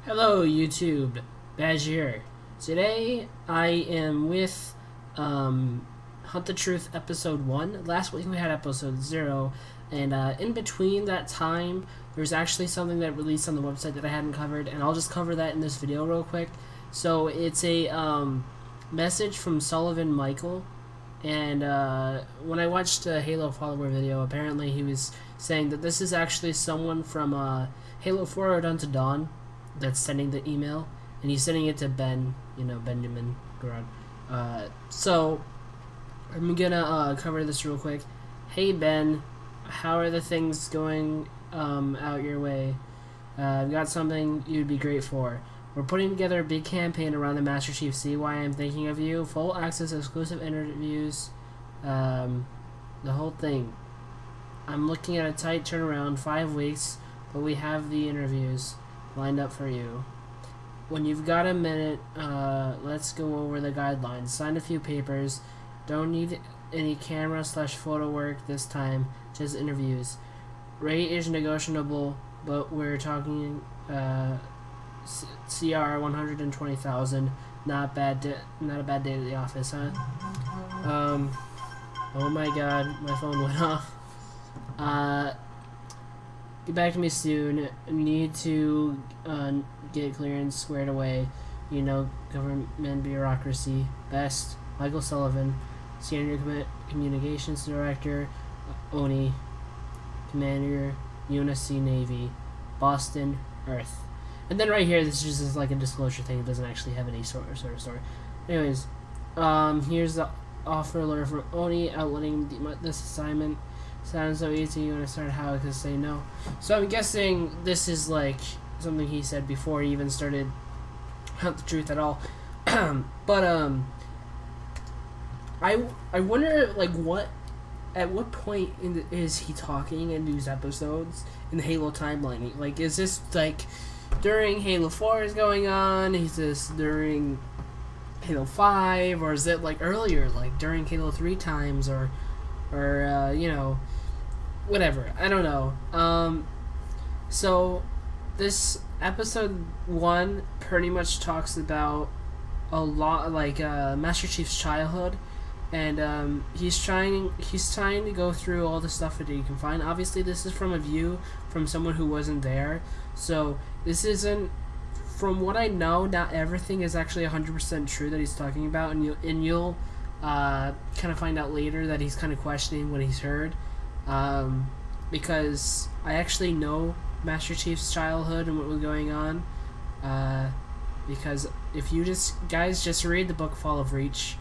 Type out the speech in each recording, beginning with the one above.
Hello YouTube, Badge here. Today I am with Hunt the Truth episode 1. Last week we had episode 0, and in between that time there's actually something that released on the website that I hadn't covered, and I'll just cover that in this video real quick. So it's a message from Sullivan Michael, and when I watched a Halo follower video, apparently he was saying that this is actually someone from Halo 4 or Unto Dawn that's sending the email, and he's sending it to Ben, Benjamin Garrod. So I'm gonna cover this real quick. Hey Ben, how are the things going out your way? I've got something you'd be great for. We're putting together a big campaign around the Master Chief. See why I'm thinking of you? Full access, exclusive interviews, the whole thing. I'm looking at a tight turnaround, 5 weeks, but we have the interviews lined up for you. When you've got a minute, let's go over the guidelines. Sign a few papers. Don't need any camera/photo work this time, just interviews. Rate is negotiable, but we're talking CR 120,000. Not a bad day at the office, huh? Oh my god, my phone went off. Get back to me soon. Need to get clearance squared away. Government bureaucracy. Best, Michael Sullivan, Senior Communications Director, ONI, Commander, UNSC Navy, Boston, Earth. And then right here, this is just like a disclosure thing. It doesn't actually have any sort of story. Anyways, here's the offer letter from ONI outlining this assignment. Sounds so easy. You want to start how I could say no. So I'm guessing this is like something he said before he even started Hunt the Truth at all. But I wonder like at what point is he talking in these episodes in the Halo timeline? Like, is this like during Halo 4 is going on? Is this during Halo 5, or is it like earlier, like during Halo 3 times, or whatever, I don't know. So this episode 1 pretty much talks about a lot, like Master Chief's childhood, and he's trying to go through all the stuff that he can find. Obviously this is from a view from someone who wasn't there, so this isn't, from what I know, not everything is actually 100% true that he's talking about, and you'll kind of find out later that he's kind of questioning what he's heard, because I actually know Master Chief's childhood and what was going on, because if you guys just read the book Fall of Reach.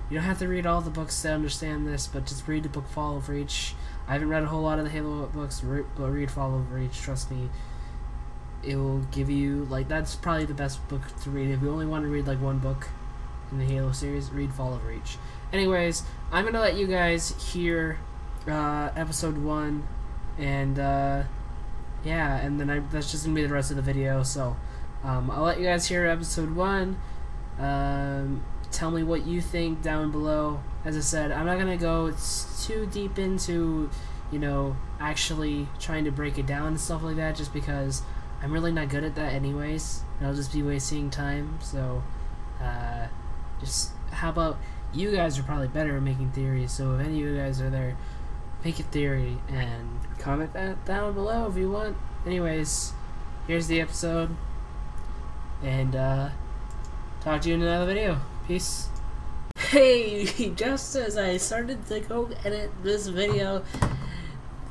You don't have to read all the books to understand this, but just read the book Fall of Reach. I haven't read a whole lot of the Halo books, but read Fall of Reach, trust me. It will give you, like, that's probably the best book to read. If you only want to read like one book in the Halo series, read Fall of Reach. Anyways, I'm gonna let you guys hear episode 1, and yeah, and then that's just gonna be the rest of the video. So I'll let you guys hear episode 1. Tell me what you think down below. As I said, I'm not gonna go too deep into actually trying to break it down and stuff like that, just because I'm really not good at that anyways, and I'll just be wasting time. So just, how about you guys are probably better at making theories, so if any of you guys are there, make a theory and comment that down below if you want. Anyways, here's the episode, and talk to you in another video. Peace. Hey, just as I started to go edit this video,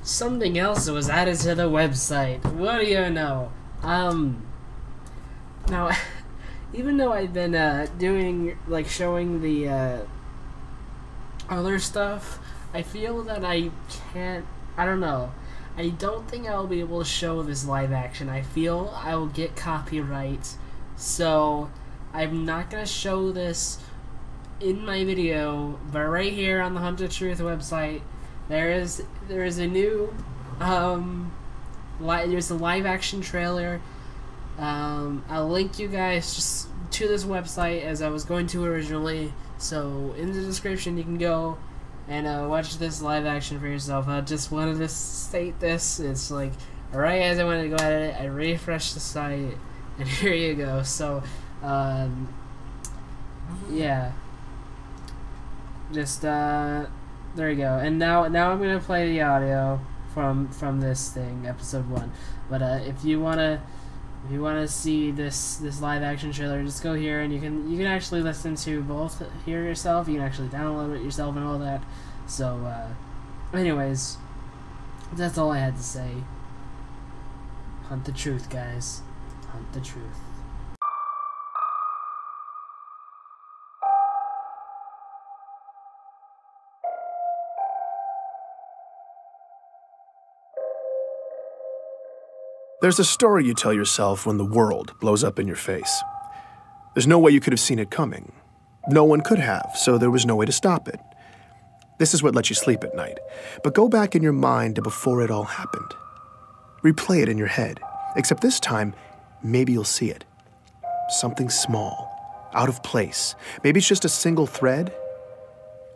something else was added to the website. What do you know? Now, even though I've been doing, like, showing the other stuff, I feel that I don't know. I don't think I'll be able to show this live action. I feel I will get copyright, so I'm not gonna show this in my video, but right here on the Hunt the Truth website, there is a new there's a live action trailer. I'll link you guys just to this website as I was going to originally, so in the description you can go and watch this live action for yourself. I just wanted to state this. It's like, alright guys, I wanted to go at it. I refreshed the site, and here you go. So, yeah. Just, there you go. And now I'm gonna play the audio from this thing, episode 1. But if you wanna see this live action trailer, just go here, and you can actually listen to both here yourself. You can actually download it yourself and all that. So, anyways, that's all I had to say. Hunt the truth, guys. Hunt the truth. There's a story you tell yourself when the world blows up in your face. There's no way you could have seen it coming. No one could have, so there was no way to stop it. This is what lets you sleep at night. But go back in your mind to before it all happened. Replay it in your head, except this time, maybe you'll see it. Something small, out of place. Maybe it's just a single thread,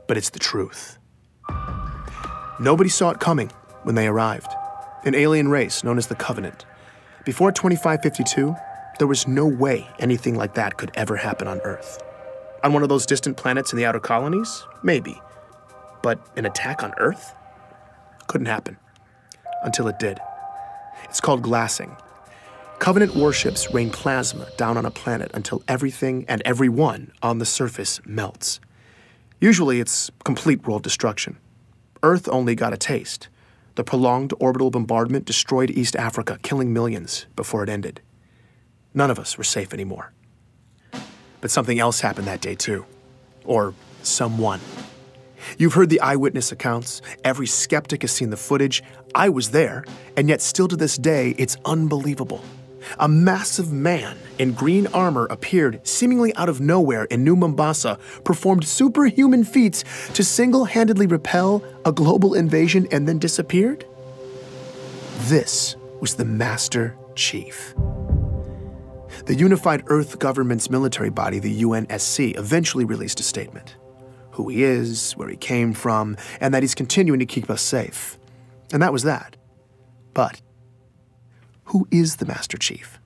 but it's the truth. Nobody saw it coming when they arrived. An alien race known as the Covenant. Before 2552, there was no way anything like that could ever happen on Earth. On one of those distant planets in the outer colonies? Maybe. But an attack on Earth? Couldn't happen. Until it did. It's called glassing. Covenant warships rain plasma down on a planet until everything and everyone on the surface melts. Usually it's complete world destruction. Earth only got a taste. The prolonged orbital bombardment destroyed East Africa, killing millions before it ended. None of us were safe anymore. But something else happened that day too. Or someone. You've heard the eyewitness accounts. Every skeptic has seen the footage. I was there, and yet still to this day, it's unbelievable. A massive man in green armor appeared seemingly out of nowhere in New Mombasa, performed superhuman feats to single-handedly repel a global invasion, and then disappeared? This was the Master Chief. The Unified Earth Government's military body, the UNSC, eventually released a statement. Who he is, where he came from, and that he's continuing to keep us safe. And that was that. But who is the Master Chief?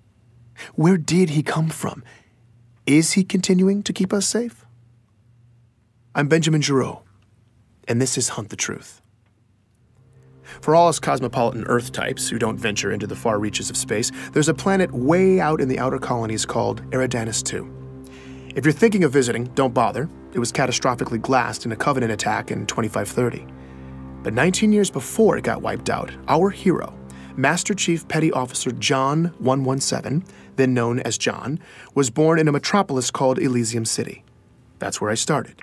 Where did he come from? Is he continuing to keep us safe? I'm Benjamin Giroux, and this is Hunt the Truth. For all us cosmopolitan Earth types who don't venture into the far reaches of space, there's a planet way out in the outer colonies called Eridanus II. If you're thinking of visiting, don't bother. It was catastrophically glassed in a Covenant attack in 2530. But 19 years before it got wiped out, our hero, Master Chief Petty Officer John 117, then known as John, was born in a metropolis called Elysium City. That's where I started.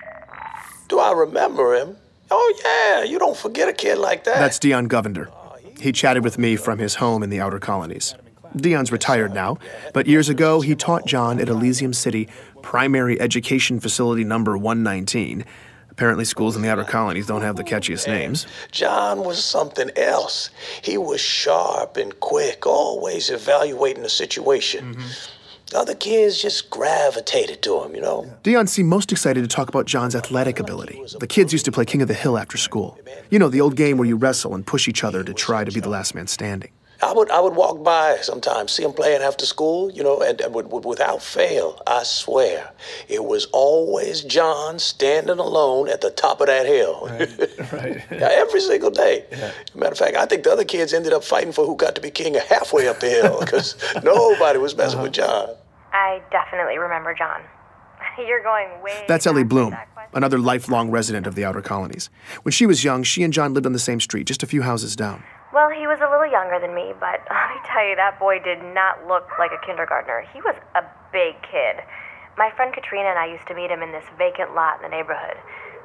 Do I remember him? Oh yeah, you don't forget a kid like that. That's Dion Govender. He chatted with me from his home in the outer colonies. Dion's retired now, but years ago he taught John at Elysium City Primary Education Facility number 119. Apparently schools in the outer colonies don't have the catchiest names. John was something else. He was sharp and quick, always evaluating the situation. Other kids just gravitated to him, you know? Dion seemed most excited to talk about John's athletic ability. The kids used to play King of the Hill after school. You know, the old game where you wrestle and push each other to try to be the last man standing. I would walk by sometimes, see him playing after school, you know, and without fail, I swear, it was always John standing alone at the top of that hill. Right. Yeah, every single day. Yeah. Matter of fact, I think the other kids ended up fighting for who got to be king halfway up the hill, because nobody was messing with John. I definitely remember John. You're going way... That's Ellie Bloom, another lifelong resident of the outer colonies. When she was young, she and John lived on the same street, just a few houses down. Well, he was a little younger than me, but let me tell you, that boy did not look like a kindergartner. He was a big kid. My friend Katrina and I used to meet him in this vacant lot in the neighborhood.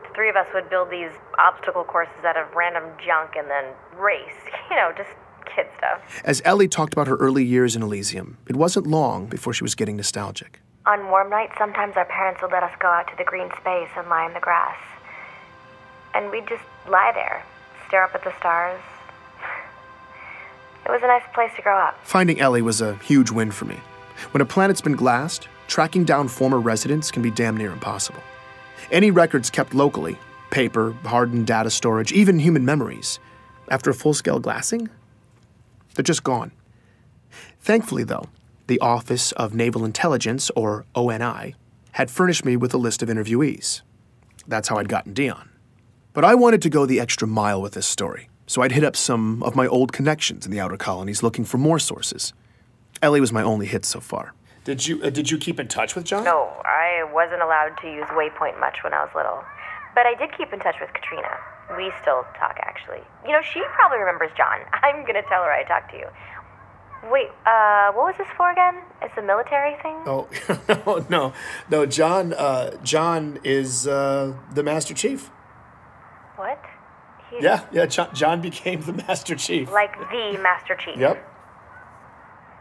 The three of us would build these obstacle courses out of random junk and then race. You know, just kid stuff. As Ellie talked about her early years in Elysium, it wasn't long before she was getting nostalgic. On warm nights, sometimes our parents would let us go out to the green space and lie in the grass. And we'd just lie there, stare up at the stars. It was a nice place to grow up. Finding Ellie was a huge win for me. When a planet's been glassed, tracking down former residents can be damn near impossible. Any records kept locally, paper, hardened data storage, even human memories. After a full-scale glassing, they're just gone. Thankfully, though, the Office of Naval Intelligence, or ONI, had furnished me with a list of interviewees. That's how I'd gotten Dion. But I wanted to go the extra mile with this story, so I'd hit up some of my old connections in the outer colonies looking for more sources. Ellie was my only hit so far. Did you keep in touch with John? No, I wasn't allowed to use Waypoint much when I was little. But I did keep in touch with Katrina. We still talk, actually. You know, she probably remembers John. I'm gonna tell her I talked to you. Wait, what was this for again? It's a military thing? Oh, no, John is the Master Chief. What? Yeah, John became the Master Chief. Like the Master Chief? Yep.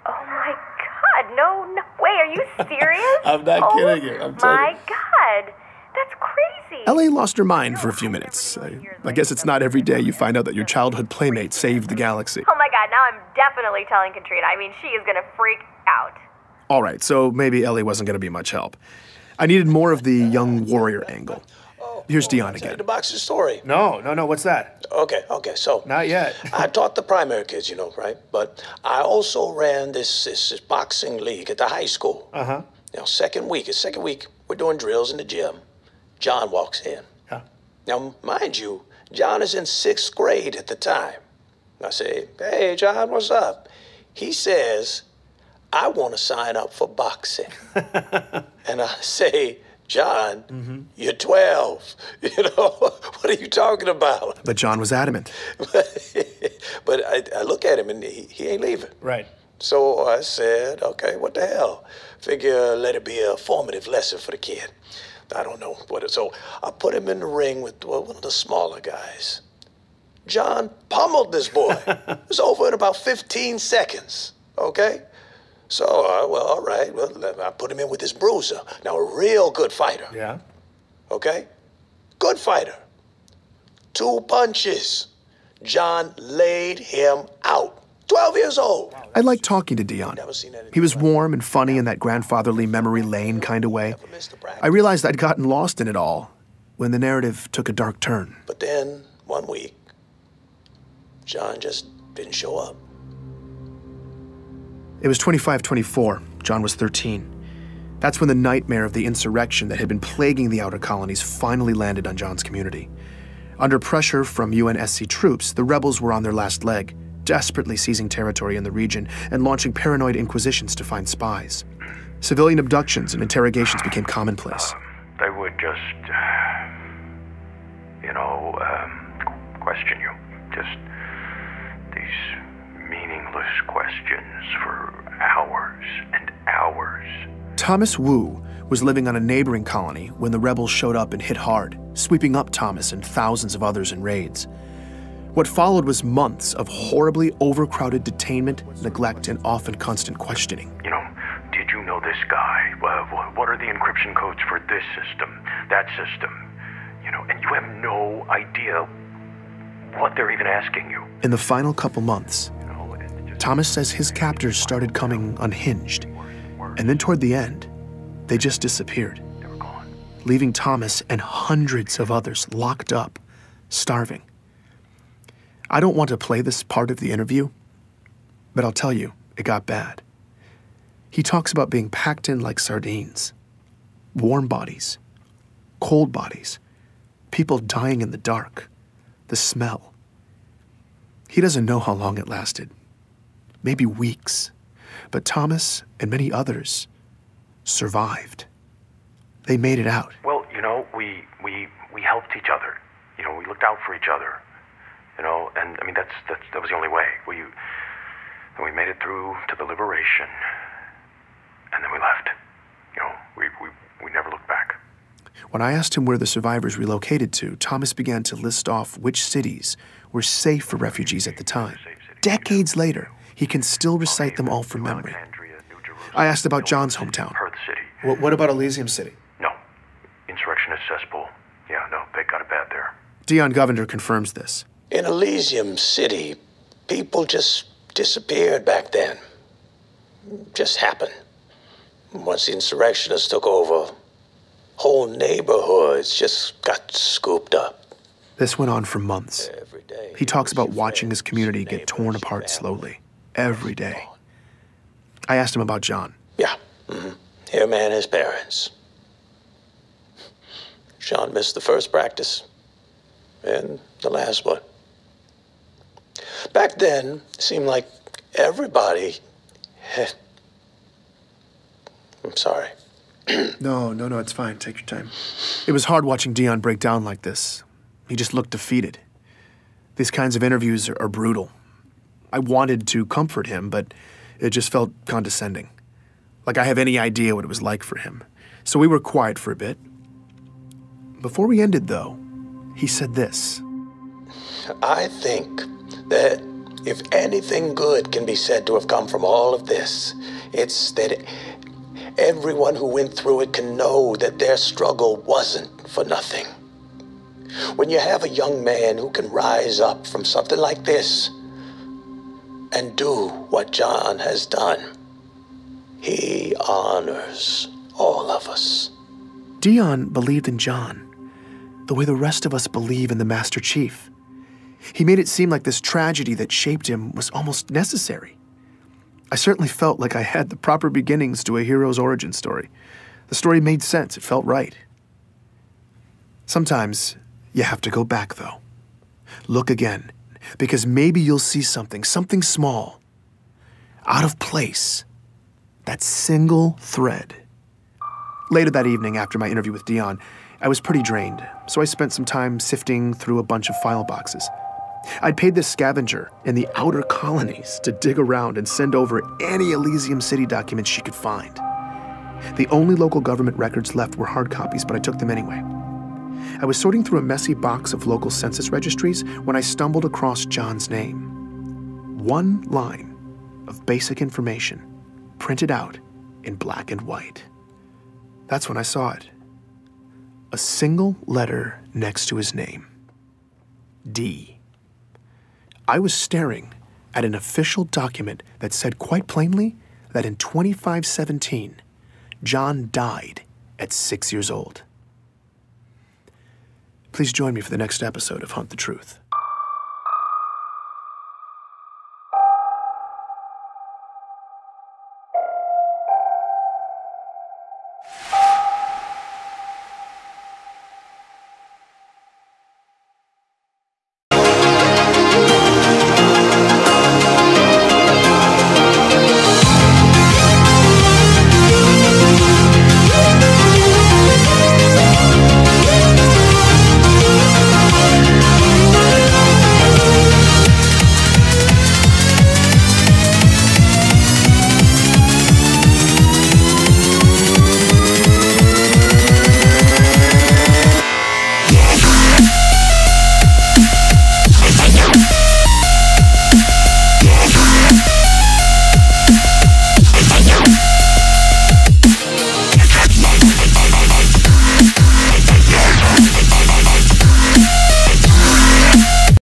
Oh my god, no way, are you serious? I'm not kidding you, I'm telling you. My god, that's crazy. Ellie lost her mind for a few minutes. I guess it's not every day you find out that your childhood playmate saved the galaxy. Oh my god, now I'm definitely telling Katrina. I mean, she is gonna freak out. All right, so maybe Ellie wasn't going to be much help. I needed more of the young warrior angle. Here's Dion again. The boxing story. No, what's that? Okay, so. Not yet. I taught the primary kids, right? But I also ran this boxing league at the high school. Uh-huh. Now, second week, we're doing drills in the gym. John walks in. Yeah. Now, mind you, John is in 6th grade at the time. I say, hey, John, what's up? He says, I want to sign up for boxing. And I say, John, you're 12. What are you talking about? But John was adamant. But I look at him and he ain't leaving. Right. So I said, okay, what the hell? Figure let it be a formative lesson for the kid. I don't know so I put him in the ring with one of the smaller guys. John pummeled this boy. It was over in about 15 seconds, okay? So, all right, I put him in with this bruiser. Now, a real good fighter. Yeah. Okay? Good fighter. 2 punches. John laid him out. 12 years old. I liked talking to Dion. He was warm and funny in that grandfatherly memory lane kind of way. I realized I'd gotten lost in it all when the narrative took a dark turn. But then, one week, John just didn't show up. It was 25-24. John was 13. That's when the nightmare of the insurrection that had been plaguing the outer colonies finally landed on John's community. Under pressure from UNSC troops, the rebels were on their last leg, desperately seizing territory in the region and launching paranoid inquisitions to find spies. Civilian abductions and interrogations became commonplace. They would just, question you. Just these meaningless questions for hours and hours. Thomas Wu was living on a neighboring colony when the rebels showed up and hit hard, sweeping up Thomas and thousands of others in raids. What followed was months of horribly overcrowded detainment, neglect, and often constant questioning. Did you know this guy? What are the encryption codes for this system, that system? And you have no idea what they're even asking you. In the final couple months, Thomas says his captors started coming unhinged. And then toward the end, they just disappeared, They were gone. leaving Thomas and hundreds of others locked up, starving. I don't want to play this part of the interview, but I'll tell you, it got bad. He talks about being packed in like sardines, warm bodies, cold bodies, people dying in the dark, the smell. He doesn't know how long it lasted, maybe weeks, but Thomas and many others survived. They made it out. Well, we helped each other. We looked out for each other. And I mean that was the only way. We made it through to the liberation, and then we left. We never looked back. When I asked him where the survivors relocated to, Thomas began to list off which cities were safe for refugees at the time. Decades later, he can still recite them all from memory. I asked about John's hometown. Perth City. What about Elysium City? No. Insurrectionist cesspool. Yeah, no, they got it bad there. Dion Govender confirms this. In Elysium City, people just disappeared back then. Just happened. Once the insurrectionists took over, Whole neighborhoods just got scooped up. This went on for months. Every day. He talks about watching his community get torn apart slowly, every day. I asked him about John. Yeah. Him and his parents. Sean missed the first practice and the last one. Back then, it seemed like everybody had... I'm sorry. No, it's fine. Take your time. It was hard watching Dion break down like this. He just looked defeated. These kinds of interviews are brutal. I wanted to comfort him, but it just felt condescending. Like I have any idea what it was like for him. So we were quiet for a bit. Before we ended, though, he said this. I think that if anything good can be said to have come from all of this, it's that everyone who went through it can know that their struggle wasn't for nothing. When you have a young man who can rise up from something like this and do what John has done, he honors all of us. Dion believed in John, the way the rest of us believe in the Master Chief. He made it seem like this tragedy that shaped him was almost necessary. I certainly felt like I had the proper beginnings to a hero's origin story. The story made sense. It felt right. Sometimes you have to go back, though. Look again, because maybe you'll see something small, out of place, that single thread. Later that evening, after my interview with Dion, I was pretty drained, so I spent some time sifting through a bunch of file boxes. I'd paid this scavenger in the outer colonies to dig around and send over any Elysium City documents she could find. The only local government records left were hard copies, but I took them anyway. I was sorting through a messy box of local census registries when I stumbled across John's name. One line of basic information, printed out in black and white. That's when I saw it. A single letter next to his name. D. I was staring at an official document that said quite plainly that in 2517, John died at 6 years old. Please join me for the next episode of Hunt the Truth.